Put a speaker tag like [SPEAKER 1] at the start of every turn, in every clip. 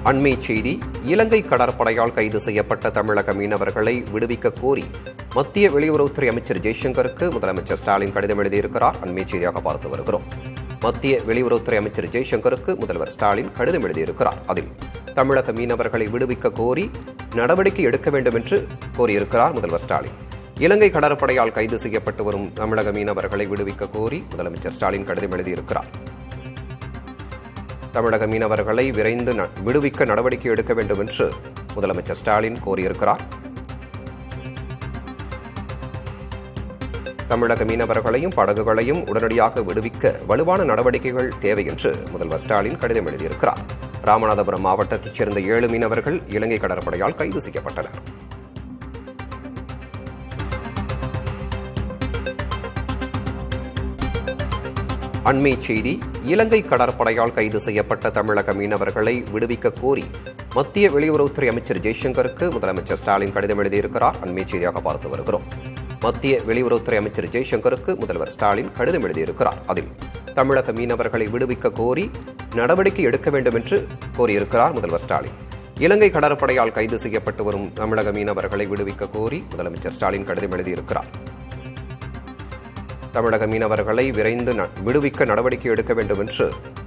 [SPEAKER 1] அண்மை செய்தி. இலங்கை கடற்படையால் கைது செய்யப்பட்ட தமிழக மீனவர்களை விடுவிக்க கோரி மத்திய வெளியுறவுத்துறை அமைச்சர் ஜெய்சங்கருக்கு முதலமைச்சர் ஸ்டாலின் கடிதம் எழுதியிருக்கிறார். அண்மை செய்தியாக பார்த்து வருகிறோம். மத்திய வெளியுறவுத்துறை அமைச்சர் ஜெய்சங்கருக்கு முதல்வர் ஸ்டாலின் கடிதம் எழுதியிருக்கிறார். அதில் தமிழக மீனவர்களை விடுவிக்க கோரி நடவடிக்கை எடுக்க வேண்டும் என்று கோரியிருக்கிறார் முதல்வர் ஸ்டாலின். இலங்கை கடற்படையால் கைது செய்யப்பட்டு வரும் தமிழக மீனவர்களை விடுவிக்க கோரி முதலமைச்சர் ஸ்டாலின் கடிதம் எழுதியிருக்கிறார். தமிழக மீனவர்களை விரைந்து விடுவிக்க நடவடிக்கை எடுக்க வேண்டும் என்று முதலமைச்சர் ஸ்டாலின் கோரியிருக்கிறார். தமிழக மீனவர்களையும் படகுகளையும் உடனடியாக விடுவிக்க வலுவான நடவடிக்கைகள் தேவை என்று முதல்வர் ஸ்டாலின் கடிதம் எழுதியிருக்கிறார். ராமநாதபுரம் மாவட்டத்தைச் சேர்ந்த 7 மீனவர்கள் இலங்கை கடற்படையால் கைது செய்யப்பட்டனர். அண்மை செய்தி. இலங்கை கடற்படையால் கைது செய்யப்பட்ட தமிழக மீனவர்களை விடுவிக்க கோரி மத்திய வெளியுறவுத்துறை அமைச்சர் ஜெய்சங்கருக்கு முதலமைச்சர் ஸ்டாலின் கடிதம் எழுதியிருக்கிறார். அண்மை செய்தியாக பார்த்து வருகிறோம். மத்திய வெளியுறவுத்துறை அமைச்சர் ஜெய்சங்கருக்கு முதல்வர் ஸ்டாலின் கடிதம் எழுதியிருக்கிறார். அதில் தமிழக மீனவர்களை விடுவிக்க கோரி நடவடிக்கை எடுக்க வேண்டும் என்று கோரியிருக்கிறார் முதல்வர் ஸ்டாலின். இலங்கை கடற்படையால் கைது செய்யப்பட்டு வரும் தமிழக மீனவர்களை விடுவிக்க கோரி முதலமைச்சர் ஸ்டாலின் கடிதம் எழுதியிருக்கிறார். தமிழக மீனவர்களை விரைந்து விடுவிக்க நடவடிக்கை எடுக்க வேண்டும் என்று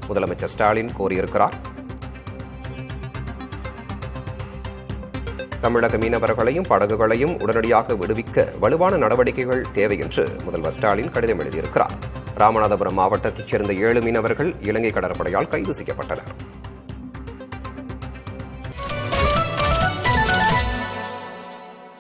[SPEAKER 1] முதலமைச்சர் ஸ்டாலின் கோரியிருக்கிறார். தமிழக மீனவர்களையும் படகுகளையும் உடனடியாக விடுவிக்க வலுவான நடவடிக்கைகள் தேவை என்று முதல்வர் ஸ்டாலின் கடிதம் எழுதியிருக்கிறார். ராமநாதபுரம் மாவட்டத்தைச் சேர்ந்த 7 மீனவர்கள் இலங்கை கடற்படையால் கைது செய்யப்பட்டனர்.